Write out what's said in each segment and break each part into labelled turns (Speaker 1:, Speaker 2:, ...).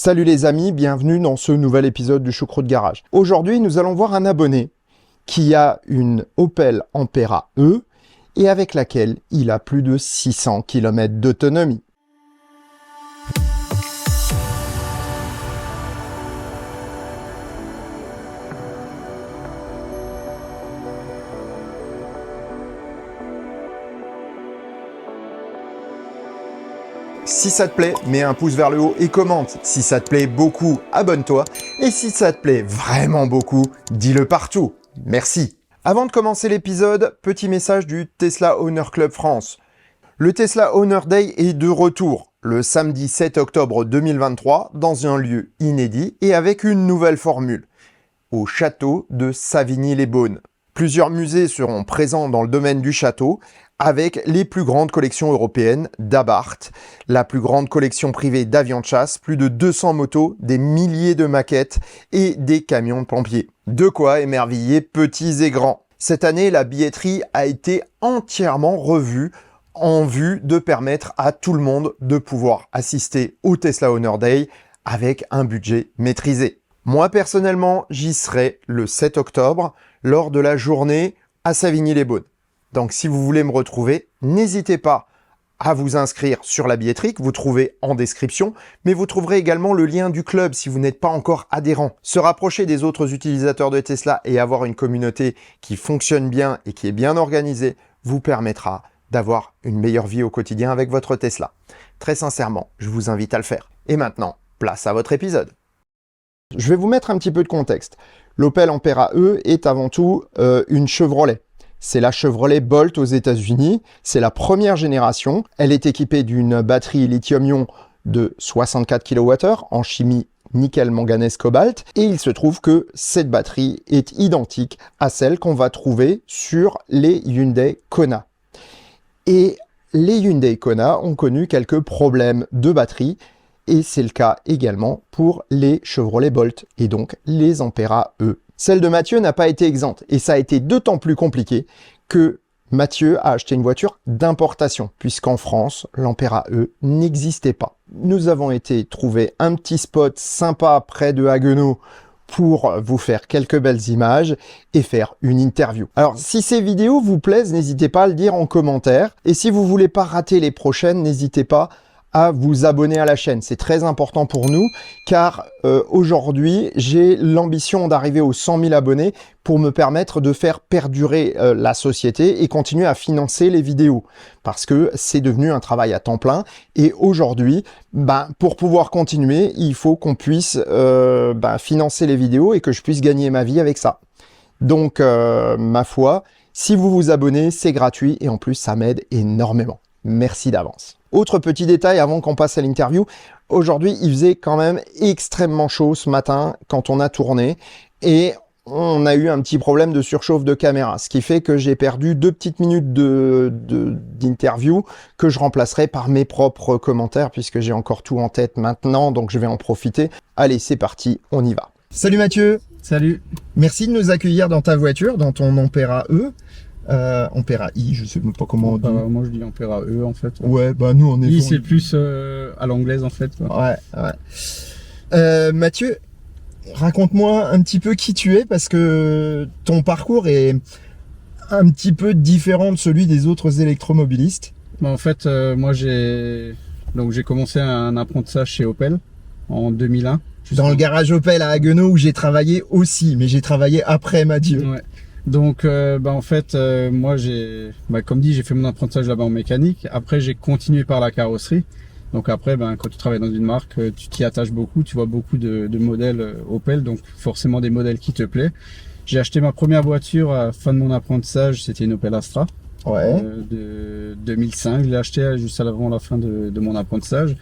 Speaker 1: Salut les amis, bienvenue dans ce nouvel épisode du Choucroute Garage. Aujourd'hui, nous allons voir un abonné qui a une Opel Ampera E et avec laquelle il a plus de 600 km d'autonomie. Si ça te plaît, mets un pouce vers le haut et commente. Si ça te plaît beaucoup, abonne-toi. Et si ça te plaît vraiment beaucoup, dis-le partout. Merci. Avant de commencer l'épisode, petit message du Tesla Owner Club France. Le Tesla Owner Day est de retour le samedi 7 octobre 2023 dans un lieu inédit et avec une nouvelle formule, au château de Savigny-les-Beaunes. Plusieurs musées seront présents dans le domaine du château avec les plus grandes collections européennes d'Abarth, la plus grande collection privée d'avions de chasse, plus de 200 motos, des milliers de maquettes et des camions de pompiers. De quoi émerveiller petits et grands. Cette année, la billetterie a été entièrement revue en vue de permettre à tout le monde de pouvoir assister au Tesla Owner Day avec un budget maîtrisé. Moi, personnellement, j'y serai le 7 octobre lors de la journée à Savigny-les-Beaunes. Donc, si vous voulez me retrouver, n'hésitez pas à vous inscrire sur la billetterie que vous trouvez en description, mais vous trouverez également le lien du club si vous n'êtes pas encore adhérent. Se rapprocher des autres utilisateurs de Tesla et avoir une communauté qui fonctionne bien et qui est bien organisée vous permettra d'avoir une meilleure vie au quotidien avec votre Tesla. Très sincèrement, je vous invite à le faire. Et maintenant, place à votre épisode. Je vais vous mettre un petit peu de contexte. L'Opel Ampera E est avant tout une Chevrolet. C'est la Chevrolet Bolt aux États-Unis. C'est la première génération. Elle est équipée d'une batterie lithium-ion de 64 kWh en chimie nickel, manganèse, cobalt. Et il se trouve que cette batterie est identique à celle qu'on va trouver sur les Hyundai Kona. Et les Hyundai Kona ont connu quelques problèmes de batterie. Et c'est le cas également pour les Chevrolet Bolt et donc les Ampera E. Celle de Mathieu n'a pas été exempte et ça a été d'autant plus compliqué que Mathieu a acheté une voiture d'importation puisqu'en France, l'Ampera E n'existait pas. Nous avons été trouver un petit spot sympa près de Haguenau pour vous faire quelques belles images et faire une interview. Alors, si ces vidéos vous plaisent, n'hésitez pas à le dire en commentaire. Et si vous voulez pas rater les prochaines, n'hésitez pas à vous abonner à la chaîne. C'est très important pour nous car aujourd'hui, j'ai l'ambition d'arriver aux 100 000 abonnés pour me permettre de faire perdurer la société et continuer à financer les vidéos parce que c'est devenu un travail à temps plein et aujourd'hui, pour pouvoir continuer, il faut qu'on puisse financer les vidéos et que je puisse gagner ma vie avec ça. Donc, ma foi, si vous vous abonnez, c'est gratuit et en plus, ça m'aide énormément. Merci d'avance. Autre petit détail avant qu'on passe à l'interview, aujourd'hui il faisait quand même extrêmement chaud ce matin quand on a tourné et on a eu un petit problème de surchauffe de caméra, ce qui fait que j'ai perdu 2 petites minutes d'interview que je remplacerai par mes propres commentaires puisque j'ai encore tout en tête maintenant, donc je vais en profiter. Allez, c'est parti, on y va. Salut Mathieu.
Speaker 2: Salut.
Speaker 1: Merci de nous accueillir dans ta voiture, dans ton Ampera E. Ampera I, je sais même pas comment on dit.
Speaker 2: Moi je dis Ampera E en fait.
Speaker 1: Ouais, nous on est...
Speaker 2: I c'est plus à l'anglaise en fait.
Speaker 1: Ouais. Mathieu, raconte-moi un petit peu qui tu es parce que ton parcours est un petit peu différent de celui des autres électromobilistes.
Speaker 2: En fait, moi j'ai commencé un apprentissage chez Opel en 2001.
Speaker 1: Dans le garage Opel à Haguenau où j'ai travaillé aussi, mais j'ai travaillé après Mathieu.
Speaker 2: Ouais. Donc en fait moi comme dit j'ai fait mon apprentissage là-bas en mécanique. Après j'ai continué par la carrosserie. Donc après quand tu travailles dans une marque, tu t'y attaches beaucoup, tu vois beaucoup de modèles Opel, donc forcément des modèles qui te plaisent. J'ai acheté ma première voiture à la fin de mon apprentissage, c'était une Opel Astra.
Speaker 1: Ouais.
Speaker 2: De 2005, je l'ai acheté juste avant la fin de mon apprentissage.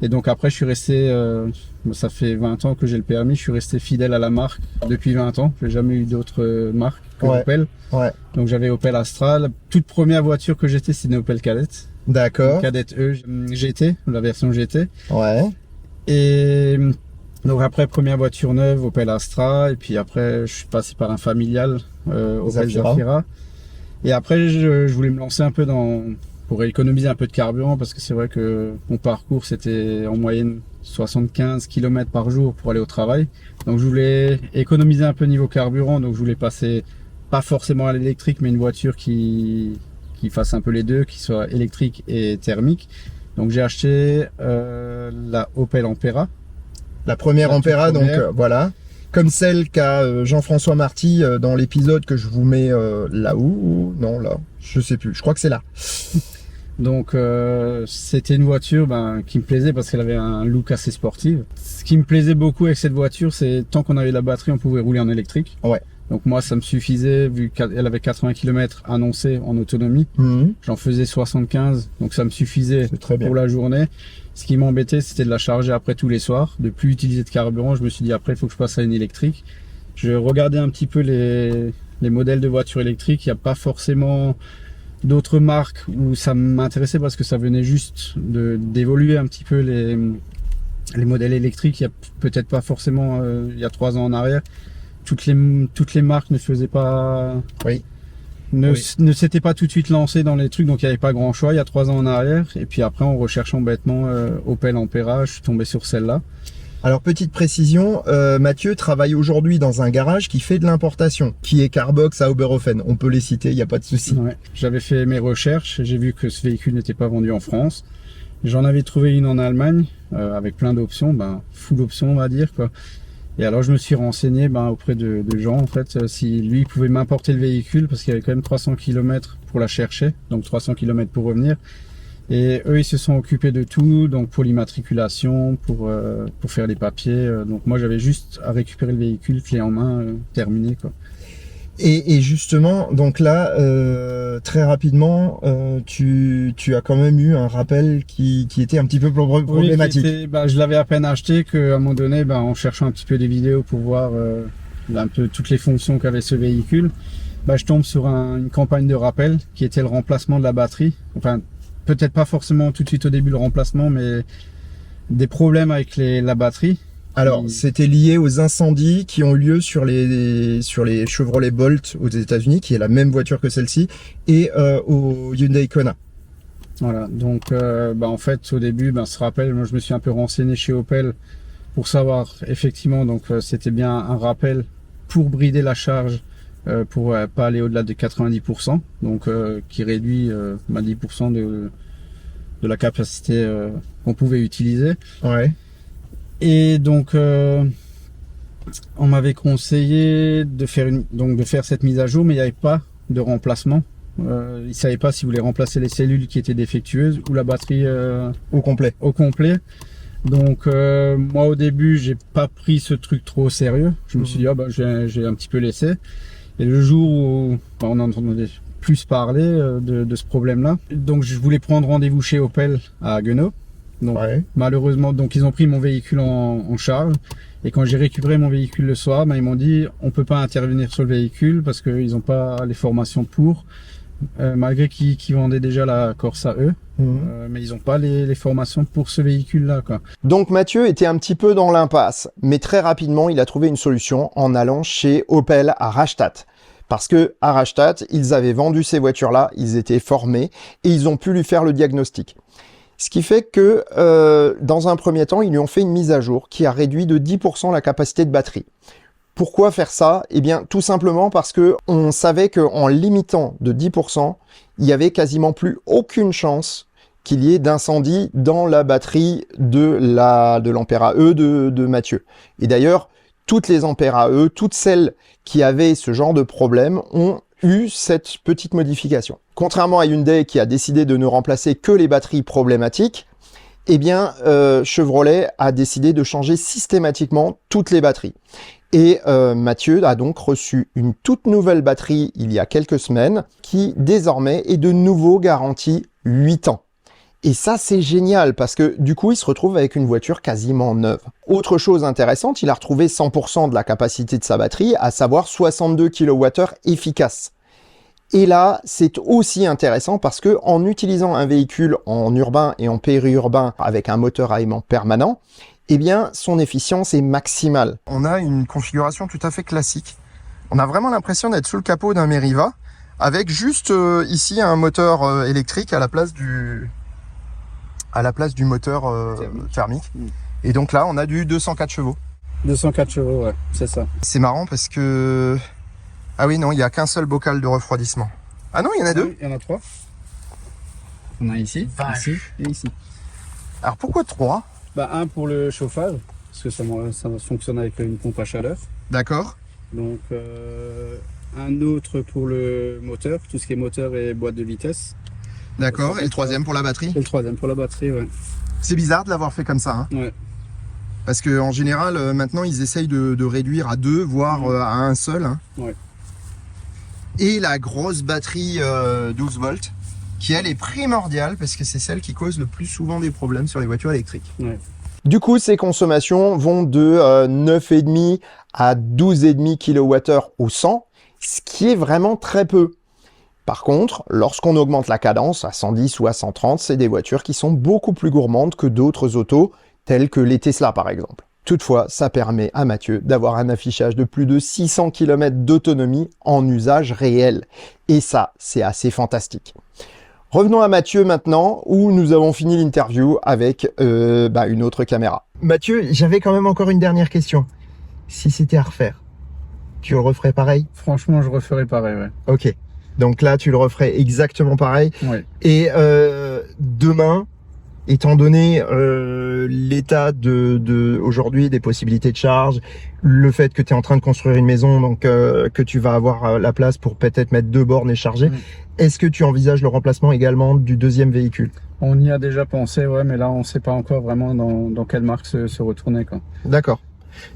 Speaker 2: Et donc après je suis resté, ça fait 20 ans que j'ai le permis, je suis resté fidèle à la marque depuis 20 ans. J'ai jamais eu d'autres marques que Opel. Ouais. Donc j'avais Opel Astra. La toute première voiture que j'étais c'était une Opel Kadett.
Speaker 1: D'accord.
Speaker 2: Kadett E GT, la version GT.
Speaker 1: Ouais.
Speaker 2: Et donc après première voiture neuve Opel Astra et puis après je suis passé par un familial Opel Zafira. Et après je voulais me lancer un peu pour économiser un peu de carburant parce que c'est vrai que mon parcours c'était en moyenne 75 km par jour pour aller au travail. Donc je voulais économiser un peu niveau carburant, donc je voulais passer pas forcément à l'électrique, mais une voiture qui fasse un peu les deux, qui soit électrique et thermique. Donc j'ai acheté la Opel Ampera.
Speaker 1: La première Ampera, donc voilà. Comme celle qu'a Jean-François Marty dans l'épisode que je vous mets là-haut, ou non là, je sais plus, je crois que c'est là.
Speaker 2: Donc c'était une voiture qui me plaisait parce qu'elle avait un look assez sportif. Ce qui me plaisait beaucoup avec cette voiture, c'est tant qu'on avait la batterie, on pouvait rouler en électrique.
Speaker 1: Ouais.
Speaker 2: Donc moi, ça me suffisait vu qu'elle avait 80 km annoncés en autonomie. J'en faisais 75, donc ça me suffisait pour la journée. Ce qui m'embêtait, c'était de la charger après tous les soirs, de plus utiliser de carburant. Je me suis dit après, il faut que je passe à une électrique. Je regardais un petit peu les modèles de voitures électriques. Il n'y a pas forcément d'autres marques où ça m'intéressait parce que ça venait juste d'évoluer un petit peu les modèles électriques. Il y a peut-être pas forcément il y a 3 ans en arrière. Toutes les marques ne faisaient pas, ne s'étaient pas tout de suite lancées dans les trucs, donc il n'y avait pas grand choix il y a 3 ans en arrière. Et puis après, en recherchant bêtement Opel Ampera, je suis tombé sur celle-là.
Speaker 1: Alors petite précision, Mathieu travaille aujourd'hui dans un garage qui fait de l'importation, qui est Carbox à Oberhofen. On peut les citer, il n'y a pas de souci.
Speaker 2: Ouais. J'avais fait mes recherches, j'ai vu que ce véhicule n'était pas vendu en France. J'en avais trouvé une en Allemagne avec plein d'options, full option on va dire quoi. Et alors je me suis renseigné auprès de gens en fait si lui pouvait m'apporter le véhicule parce qu'il y avait quand même 300 km pour la chercher, donc 300 km pour revenir. Et eux ils se sont occupés de tout, donc pour l'immatriculation, pour faire les papiers. Donc moi j'avais juste à récupérer le véhicule clé en main, terminé quoi.
Speaker 1: Et justement, donc là, très rapidement, tu as quand même eu un rappel qui était un petit peu problématique.
Speaker 2: Oui, je l'avais à peine acheté qu'à un moment donné, en cherchant un petit peu des vidéos pour voir un peu toutes les fonctions qu'avait ce véhicule, je tombe sur une campagne de rappel qui était le remplacement de la batterie. Enfin, peut-être pas forcément tout de suite au début le remplacement, mais des problèmes avec la batterie.
Speaker 1: Alors, c'était lié aux incendies qui ont eu lieu sur les Chevrolet Bolt aux États-Unis, qui est la même voiture que celle-ci, et au Hyundai Kona.
Speaker 2: Voilà, donc en fait, au début, ce rappel, moi je me suis un peu renseigné chez Opel pour savoir effectivement, donc c'était bien un rappel pour brider la charge, pour pas aller au-delà de 90%, donc qui réduit 10% de la capacité qu'on pouvait utiliser.
Speaker 1: Ouais.
Speaker 2: Et donc, on m'avait conseillé de faire cette mise à jour, mais il n'y avait pas de remplacement. Ils ne savaient pas si vous voulez remplacer les cellules qui étaient défectueuses ou la batterie
Speaker 1: au complet.
Speaker 2: Donc, moi au début, j'ai pas pris ce truc trop au sérieux. Je me suis dit, j'ai un petit peu laissé. Et le jour où on en entendait plus parler de ce problème-là, donc je voulais prendre rendez-vous chez Opel à Haguenau. Donc, malheureusement, ils ont pris mon véhicule en charge. Et quand j'ai récupéré mon véhicule le soir, ils m'ont dit on peut pas intervenir sur le véhicule parce qu'ils n'ont pas les formations pour. Malgré qu'ils vendaient déjà la Corsa E, mais ils n'ont pas les formations pour ce véhicule-là, quoi.
Speaker 1: Donc Mathieu était un petit peu dans l'impasse, mais très rapidement, il a trouvé une solution en allant chez Opel à Rastatt. Parce que à Rastatt, ils avaient vendu ces voitures-là, ils étaient formés et ils ont pu lui faire le diagnostic. Ce qui fait que, dans un premier temps, ils lui ont fait une mise à jour qui a réduit de 10% la capacité de batterie. Pourquoi faire ça? Eh bien, tout simplement parce que on savait qu'en limitant de 10%, il y avait quasiment plus aucune chance qu'il y ait d'incendie dans la batterie de l'Ampera E de Mathieu. Et d'ailleurs, toutes les Ampera E, toutes celles qui avaient ce genre de problème ont eu cette petite modification. Contrairement à Hyundai qui a décidé de ne remplacer que les batteries problématiques, eh bien Chevrolet a décidé de changer systématiquement toutes les batteries. Et Mathieu a donc reçu une toute nouvelle batterie il y a quelques semaines qui désormais est de nouveau garantie 8 ans. Et ça, c'est génial parce que du coup, il se retrouve avec une voiture quasiment neuve. Autre chose intéressante, il a retrouvé 100% de la capacité de sa batterie, à savoir 62 kWh efficace. Et là, c'est aussi intéressant parce que en utilisant un véhicule en urbain et en périurbain avec un moteur à aimant permanent, eh bien, son efficience est maximale. On a une configuration tout à fait classique. On a vraiment l'impression d'être sous le capot d'un Meriva avec juste ici un moteur électrique à la place du moteur thermique. Et donc là, on a du 204 chevaux.
Speaker 2: 204 chevaux, ouais, c'est ça.
Speaker 1: C'est marrant parce que... Ah oui, non, il n'y a qu'un seul bocal de refroidissement. Ah non, il y en a deux.
Speaker 2: Il y en a 3. On a ici, ici et ici.
Speaker 1: Alors pourquoi 3?
Speaker 2: Un pour le chauffage, parce que ça fonctionne avec une pompe à chaleur.
Speaker 1: D'accord.
Speaker 2: Donc un autre pour le moteur, tout ce qui est moteur et boîte de vitesse.
Speaker 1: D'accord. Et le troisième pour la batterie?
Speaker 2: Et le troisième pour la batterie, ouais.
Speaker 1: C'est bizarre de l'avoir fait comme ça. Hein.
Speaker 2: Ouais.
Speaker 1: Parce qu'en général, maintenant, ils essayent de réduire à 2, voire à un seul. Hein.
Speaker 2: Ouais.
Speaker 1: Et la grosse batterie 12 volts, qui elle est primordiale parce que c'est celle qui cause le plus souvent des problèmes sur les voitures électriques.
Speaker 2: Ouais.
Speaker 1: Du coup, ces consommations vont de 9,5 à 12,5 kWh au 100, ce qui est vraiment très peu. Par contre, lorsqu'on augmente la cadence à 110 ou à 130, c'est des voitures qui sont beaucoup plus gourmandes que d'autres autos, telles que les Tesla par exemple. Toutefois, ça permet à Mathieu d'avoir un affichage de plus de 600 km d'autonomie en usage réel. Et ça, c'est assez fantastique. Revenons à Mathieu maintenant, où nous avons fini l'interview avec une autre caméra. Mathieu, j'avais quand même encore une dernière question. Si c'était à refaire, tu le referais pareil?
Speaker 2: Franchement, je referais pareil, ouais.
Speaker 1: Ok. Donc là, tu le referais exactement pareil.
Speaker 2: Ouais.
Speaker 1: Et demain, étant donné l'état de aujourd'hui, des possibilités de charge, le fait que tu es en train de construire une maison, donc que tu vas avoir la place pour peut-être mettre 2 bornes et charger, est-ce que tu envisages le remplacement également du deuxième véhicule?
Speaker 2: On y a déjà pensé, ouais, mais là, on ne sait pas encore vraiment dans quelle marque se retourner, quoi.
Speaker 1: D'accord.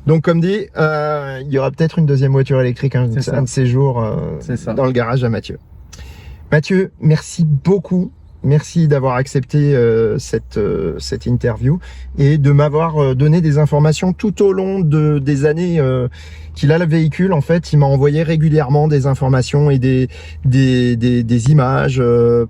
Speaker 1: Donc comme dit, il y aura peut-être une deuxième voiture électrique un de ces jours dans le garage à Mathieu. Mathieu, merci beaucoup. Merci d'avoir accepté cette interview et de m'avoir donné des informations tout au long des années qu'il a le véhicule. En fait, il m'a envoyé régulièrement des informations et des images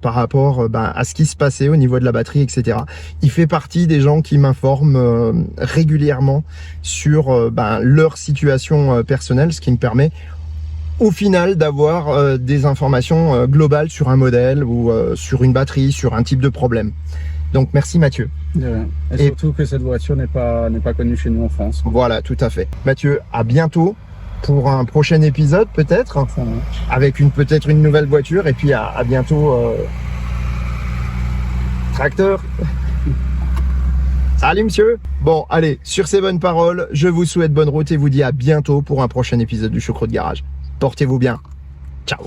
Speaker 1: par rapport à ce qui se passait au niveau de la batterie, etc. Il fait partie des gens qui m'informent régulièrement sur leur situation personnelle, ce qui me permet au final d'avoir des informations globales sur un modèle ou sur une batterie, sur un type de problème. Donc merci Mathieu.
Speaker 2: Et surtout que cette voiture n'est pas connue chez nous en France.
Speaker 1: Voilà, tout à fait. Mathieu, à bientôt pour un prochain épisode peut-être, avec peut-être une nouvelle voiture, et puis à bientôt tracteur. Salut monsieur. Bon allez, sur ces bonnes paroles, je vous souhaite bonne route et vous dis à bientôt pour un prochain épisode du Choucroute Garage. Portez-vous bien. Ciao.